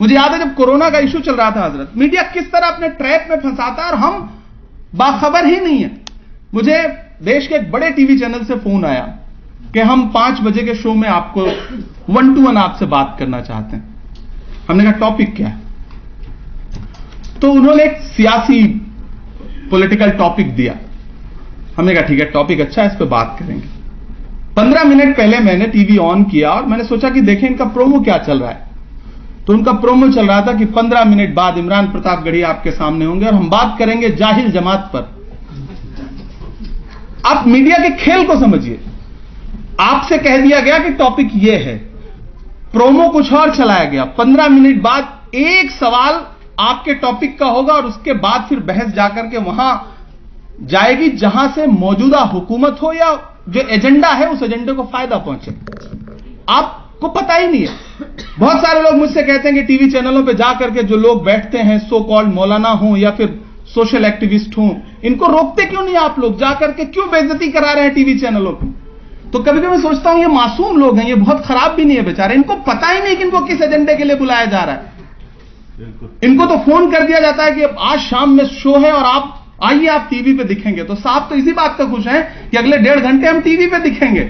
मुझे याद है जब कोरोना का इशू चल रहा था हजरत, मीडिया किस तरह अपने ट्रैप में फंसाता है और हम बाखबर ही नहीं है। मुझे देश के एक बड़े टीवी चैनल से फोन आया कि हम 5 बजे के शो में आपको 1-to-1 आपसे बात करना चाहते हैं। हमने कहा टॉपिक क्या है? तो उन्होंने एक सियासी पॉलिटिकल टॉपिक दिया। हमने कहा ठीक है, टॉपिक अच्छा है, इस पे बात करेंगे। 15 मिनट पहले मैंने टीवी ऑन किया और मैंने सोचा कि देखें इनका प्रोमो क्या चल रहा है। तो उनका प्रोमो चल रहा था कि 15 मिनट बाद इमरान प्रतापगढ़ी आपके सामने होंगे और हम बात करेंगे जाहिल जमात पर। आप मीडिया के खेल को समझिए। आपसे कह दिया गया कि टॉपिक यह है, प्रोमो कुछ और चलाया गया। 15 मिनट बाद एक सवाल आपके टॉपिक का होगा और उसके बाद फिर बहस जाकर के वहां जाएगी जहां से मौजूदा हुकूमत हो या जो एजेंडा है उस एजेंडे को फायदा पहुंचे। आपको पता ही नहीं है। बहुत सारे लोग मुझसे कहते हैं कि टीवी चैनलों पे जाकर के जो लोग बैठते हैं, सो कॉल्ड मौलाना हो या फिर सोशल एक्टिविस्ट हो, इनको रोकते क्यों नहीं आप लोग? जाकर के क्यों बेइज्जती करा रहे हैं टीवी चैनलों की? तो कभी कभी मैं सोचता हूं ये मासूम लोग हैं, ये बहुत खराब भी नहीं है बेचारे। इनको पता ही नहीं कि इनको किस एजेंडे के लिए बुलाया जा रहा है। इनको तो फोन कर दिया जाता है कि आज शाम में शो है और आप आइए, आप टीवी पे दिखेंगे। तो साहब तो इसी बात का खुश हैं कि अगले 1.5 घंटे हम टीवी पे दिखेंगे।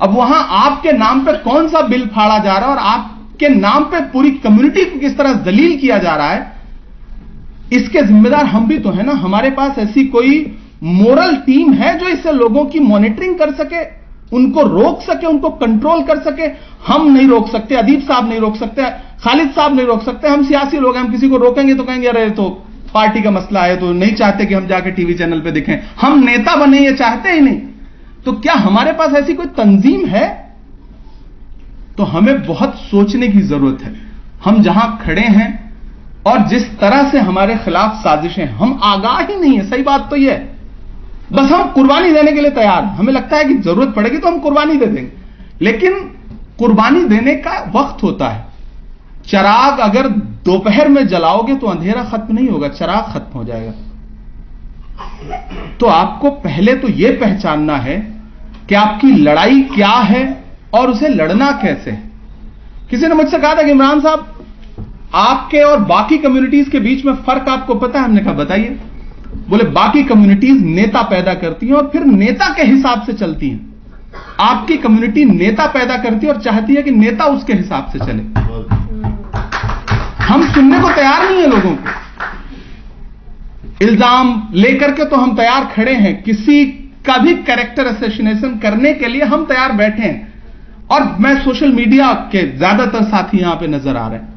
अब वहां आपके नाम पे कौन सा बिल फाड़ा जा रहा है और आपके नाम पे पूरी कम्युनिटी को किस तरह जलील किया जा रहा है, इसके जिम्मेदार हम भी तो है ना। हमारे पास ऐसी कोई मोरल टीम है जो इससे लोगों की मॉनिटरिंग कर सके, उनको रोक सके, उनको कंट्रोल कर सके। हम नहीं रोक सकते, अदीब साहब नहीं रोक सकते, खालिद साहब नहीं रोक सकते। हम सियासी लोग हैं, हम किसी को रोकेंगे तो कहेंगे अरे तो पार्टी का मसला है, तो नहीं चाहते कि हम जाके टीवी चैनल पे दिखें। हम नेता बने ये चाहते ही नहीं। तो क्या हमारे पास ऐसी कोई तंजीम है? तो हमें बहुत सोचने की जरूरत है। हम जहां खड़े हैं और जिस तरह से हमारे खिलाफ साजिशें, हम आगाह ही नहीं है। सही बात तो यह है, बस हम कुर्बानी देने के लिए तैयार हैं। हमें लगता है कि जरूरत पड़ेगी तो हम कुर्बानी दे देंगे, लेकिन कुर्बानी देने का वक्त होता है। चिराग अगर दोपहर में जलाओगे तो अंधेरा खत्म नहीं होगा, चिराग खत्म हो जाएगा। तो आपको पहले तो यह पहचानना है कि आपकी लड़ाई क्या है और उसे लड़ना कैसे है। किसी ने मुझसे कहा था कि इमरान साहब, आपके और बाकी कम्युनिटीज के बीच में फर्क आपको पता है? हमने कहा बताइए। बोले बाकी कम्युनिटीज नेता पैदा करती हैं और फिर नेता के हिसाब से चलती हैं। आपकी कम्युनिटी नेता पैदा करती है और चाहती है कि नेता उसके हिसाब से चले। हम सुनने को तैयार नहीं है लोगों को। इल्जाम लेकर के तो हम तैयार खड़े हैं, किसी का भी कैरेक्टर असैसिनेशन करने के लिए हम तैयार बैठे हैं। और मैं सोशल मीडिया के ज्यादातर साथी यहां पे नजर आ रहे हैं।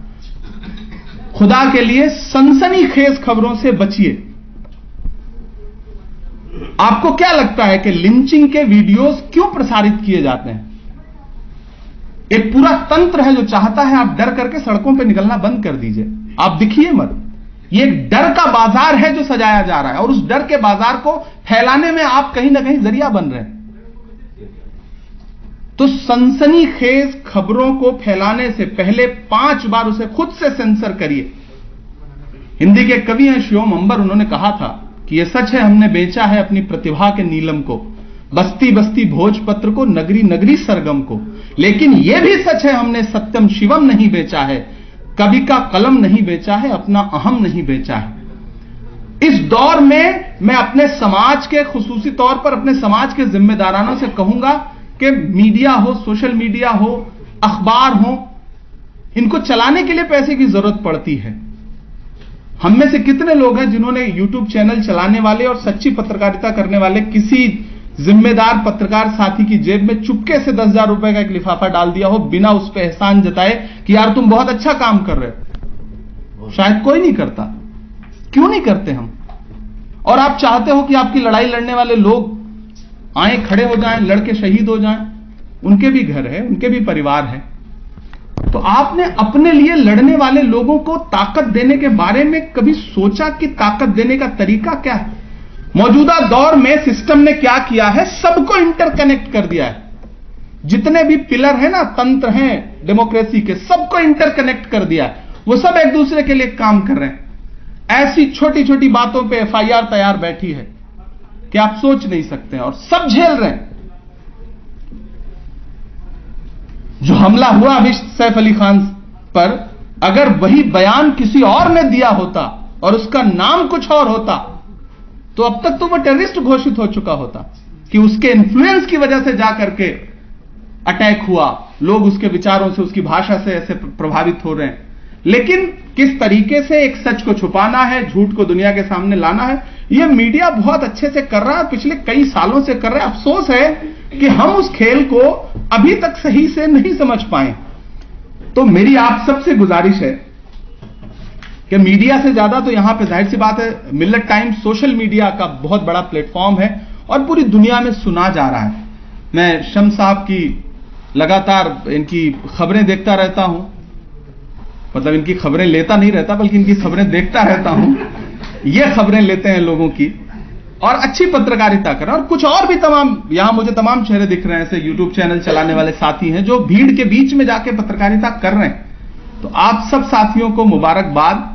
खुदा के लिए सनसनीखेज खबरों से बचिए। आपको क्या लगता है कि लिंचिंग के वीडियोस क्यों प्रसारित किए जाते हैं? एक पूरा तंत्र है जो चाहता है आप डर करके सड़कों पे निकलना बंद कर दीजिए, आप दिखिए मत। ये एक डर का बाजार है जो सजाया जा रहा है और उस डर के बाजार को फैलाने में आप कहीं ना कहीं जरिया बन रहे हैं। तो सनसनीखेज खबरों को फैलाने से पहले 5 बार उसे खुद से सेंसर करिए। हिंदी के कवि हैं श्योम अंबर, उन्होंने कहा था कि यह सच है हमने बेचा है अपनी प्रतिभा के नीलम को, बस्ती बस्ती भोजपत्र को, नगरी नगरी सरगम को, लेकिन यह भी सच है हमने सत्यम शिवम नहीं बेचा है, कवि का कलम नहीं बेचा है, अपना अहम नहीं बेचा है। इस दौर में मैं अपने समाज के, खुसूसी तौर पर अपने समाज के जिम्मेदारानों से कहूंगा कि मीडिया हो, सोशल मीडिया हो, अखबार हो, इनको चलाने के लिए पैसे की जरूरत पड़ती है। हम में से कितने लोग हैं जिन्होंने यूट्यूब चैनल चलाने वाले और सच्ची पत्रकारिता करने वाले किसी जिम्मेदार पत्रकार साथी की जेब में चुपके से 10,000 रुपए का एक लिफाफा डाल दिया हो, बिना उस पर एहसान जताए कि यार तुम बहुत अच्छा काम कर रहे हो? शायद कोई नहीं करता। क्यों नहीं करते हम? और आप चाहते हो कि आपकी लड़ाई लड़ने वाले लोग आए, खड़े हो जाएं, लड़के शहीद हो जाएं। उनके भी घर है, उनके भी परिवार है। तो आपने अपने लिए लड़ने वाले लोगों को ताकत देने के बारे में कभी सोचा कि ताकत देने का तरीका क्या है? मौजूदा दौर में सिस्टम ने क्या किया है, सबको इंटरकनेक्ट कर दिया है। जितने भी पिलर हैं ना, तंत्र हैं डेमोक्रेसी के, सबको इंटरकनेक्ट कर दिया है। वो सब एक दूसरे के लिए काम कर रहे हैं। ऐसी छोटी छोटी बातों पे FIR तैयार बैठी है कि आप सोच नहीं सकते हैं, और सब झेल रहे हैं। जो हमला हुआ अभी सैफ अली खान पर, अगर वही बयान किसी और ने दिया होता और उसका नाम कुछ और होता तो अब तक तो वह टेररिस्ट घोषित हो चुका होता कि उसके इन्फ्लुएंस की वजह से जाकर के अटैक हुआ, लोग उसके विचारों से, उसकी भाषा से ऐसे प्रभावित हो रहे हैं। लेकिन किस तरीके से एक सच को छुपाना है, झूठ को दुनिया के सामने लाना है, यह मीडिया बहुत अच्छे से कर रहा है, पिछले कई सालों से कर रहा है। अफसोस है कि हम उस खेल को अभी तक सही से नहीं समझ पाए। तो मेरी आप सबसे गुजारिश है कि मीडिया से ज्यादा तो यहां पे जाहिर सी बात है मिल्लत टाइम्स सोशल मीडिया का बहुत बड़ा प्लेटफॉर्म है और पूरी दुनिया में सुना जा रहा है। मैं शम्स साहब की लगातार इनकी खबरें देखता रहता हूं, मतलब इनकी खबरें लेता नहीं रहता बल्कि इनकी खबरें देखता रहता हूं। ये खबरें लेते हैं लोगों की और अच्छी पत्रकारिता कर रहे हैं। और कुछ और भी तमाम, यहां मुझे तमाम चेहरे दिख रहे हैं, ऐसे यूट्यूब चैनल चलाने वाले साथी हैं जो भीड़ के बीच में जाके पत्रकारिता कर रहे हैं। तो आप सब साथियों को मुबारकबाद।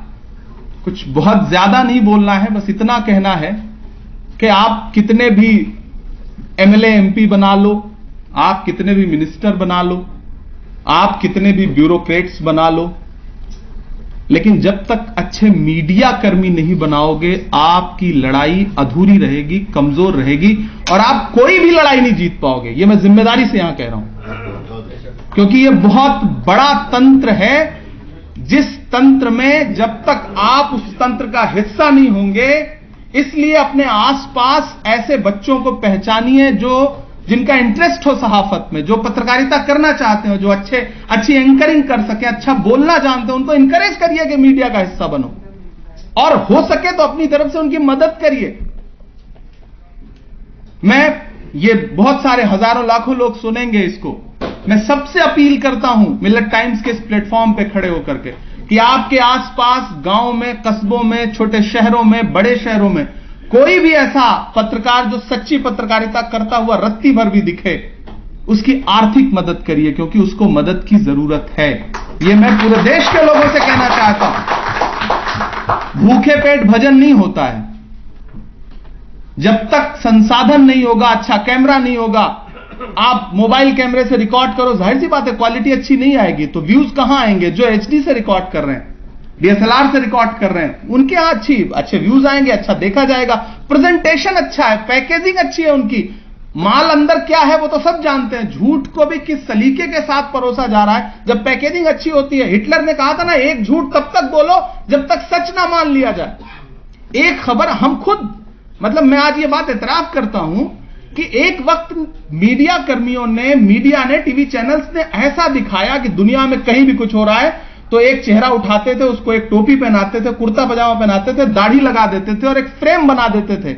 कुछ बहुत ज्यादा नहीं बोलना है, बस इतना कहना है कि आप कितने भी एमएलए एमपी बना लो, आप कितने भी मिनिस्टर बना लो, आप कितने भी ब्यूरोक्रेट्स बना लो, लेकिन जब तक अच्छे मीडिया कर्मी नहीं बनाओगे आपकी लड़ाई अधूरी रहेगी, कमजोर रहेगी और आप कोई भी लड़ाई नहीं जीत पाओगे। यह मैं जिम्मेदारी से यहां कह रहा हूं, क्योंकि यह बहुत बड़ा तंत्र है, जिस तंत्र में जब तक आप उस तंत्र का हिस्सा नहीं होंगे, इसलिए अपने आसपास ऐसे बच्चों को पहचानिए जिनका इंटरेस्ट हो सहाफत में, जो पत्रकारिता करना चाहते हो, जो अच्छी एंकरिंग कर सके, अच्छा बोलना जानते हो, उनको इंकरेज करिए कि मीडिया का हिस्सा बनो और हो सके तो अपनी तरफ से उनकी मदद करिए। ये बहुत सारे हजारों लाखों लोग सुनेंगे इसको, मैं सबसे अपील करता हूं मिल्लत टाइम्स के इस प्लेटफॉर्म पे खड़े होकर के कि आपके आसपास गांव में, कस्बों में, छोटे शहरों में, बड़े शहरों में कोई भी ऐसा पत्रकार जो सच्ची पत्रकारिता करता हुआ रत्ती भर भी दिखे, उसकी आर्थिक मदद करिए, क्योंकि उसको मदद की जरूरत है। यह मैं पूरे देश के लोगों से कहना चाहता हूं। भूखे पेट भजन नहीं होता है। जब तक संसाधन नहीं होगा, अच्छा कैमरा नहीं होगा, आप मोबाइल कैमरे से रिकॉर्ड करो, जाहिर सी बात है क्वालिटी अच्छी नहीं आएगी, तो व्यूज कहां आएंगे? जो एचडी से रिकॉर्ड कर रहे हैं, डीएसएलआर से रिकॉर्ड कर रहे हैं, उनके यहां अच्छे व्यूज आएंगे, अच्छा देखा जाएगा, प्रेजेंटेशन अच्छा है, पैकेजिंग अच्छी है उनकी, माल अंदर क्या है वो तो सब जानते हैं। झूठ को भी किस सलीके के साथ परोसा जा रहा है जब पैकेजिंग अच्छी होती है। हिटलर ने कहा था ना, एक झूठ तब तक बोलो जब तक सच ना मान लिया जाए। एक खबर हम खुद, मतलब मैं आज ये बात इतराफ करता हूं कि एक वक्त मीडिया कर्मियों ने, मीडिया ने, टीवी चैनल्स ने ऐसा दिखाया कि दुनिया में कहीं भी कुछ हो रहा है तो एक चेहरा उठाते थे, उसको एक टोपी पहनाते थे, कुर्ता पजामा पहनाते थे, दाढ़ी लगा देते थे और एक फ्रेम बना देते थे।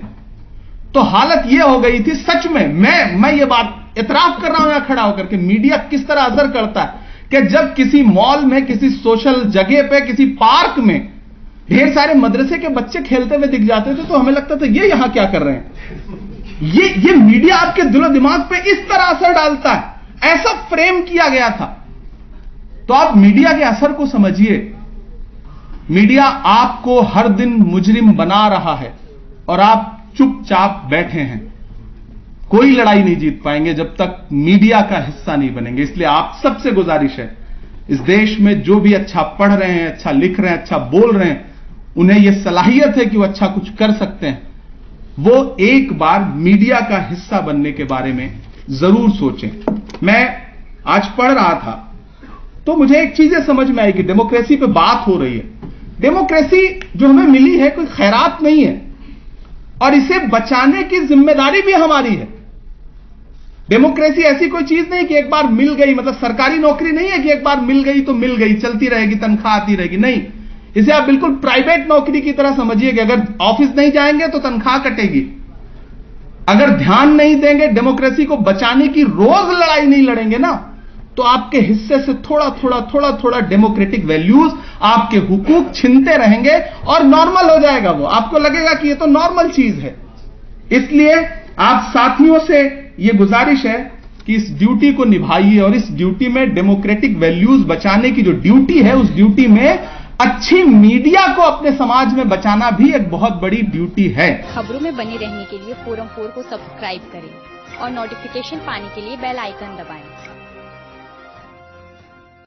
तो हालत यह हो गई थी, सच में मैं ये बात इतराफ कर रहा हूं यहां खड़ा होकर के, मीडिया किस तरह असर करता है कि जब किसी मॉल में, किसी सोशल जगह पे, किसी पार्क में ढेर सारे मदरसे के बच्चे खेलते हुए दिख जाते थे तो हमें लगता था ये यहां क्या कर रहे हैं। ये मीडिया आपके दिलो दिमाग पे इस तरह असर डालता है, ऐसा फ्रेम किया गया था। तो आप मीडिया के असर को समझिए। मीडिया आपको हर दिन मुजरिम बना रहा है और आप चुपचाप बैठे हैं। कोई लड़ाई नहीं जीत पाएंगे जब तक मीडिया का हिस्सा नहीं बनेंगे। इसलिए आप सबसे गुजारिश है, इस देश में जो भी अच्छा पढ़ रहे हैं, अच्छा लिख रहे हैं, अच्छा बोल रहे हैं, उन्हें यह सलाहियत है कि वो अच्छा कुछ कर सकते हैं, वो एक बार मीडिया का हिस्सा बनने के बारे में जरूर सोचें। मैं आज पढ़ रहा था तो मुझे एक चीजें समझ में आई कि डेमोक्रेसी पे बात हो रही है। डेमोक्रेसी जो हमें मिली है कोई खैरात नहीं है और इसे बचाने की जिम्मेदारी भी हमारी है। डेमोक्रेसी ऐसी कोई चीज नहीं कि एक बार मिल गई, मतलब सरकारी नौकरी नहीं है कि एक बार मिल गई तो मिल गई, चलती रहेगी, तनख्वाह आती रहेगी। नहीं, इसे आप बिल्कुल प्राइवेट नौकरी की तरह समझिए कि अगर ऑफिस नहीं जाएंगे तो तनख्वाह कटेगी। अगर ध्यान नहीं देंगे, डेमोक्रेसी को बचाने की रोज लड़ाई नहीं लड़ेंगे ना, तो आपके हिस्से से थोड़ा डेमोक्रेटिक वैल्यूज, आपके हुकूक छिनते रहेंगे और नॉर्मल हो जाएगा। वो आपको लगेगा कि ये तो नॉर्मल चीज है। इसलिए आप साथियों से ये गुजारिश है कि इस ड्यूटी को निभाइए और इस ड्यूटी में डेमोक्रेटिक वैल्यूज बचाने की जो ड्यूटी है, उस ड्यूटी में अच्छी मीडिया को अपने समाज में बचाना भी एक बहुत बड़ी ड्यूटी है। खबरों में बने रहने के लिए फोरम 4 को सब्सक्राइब करें और नोटिफिकेशन पाने के लिए बेल आइकन दबाएं।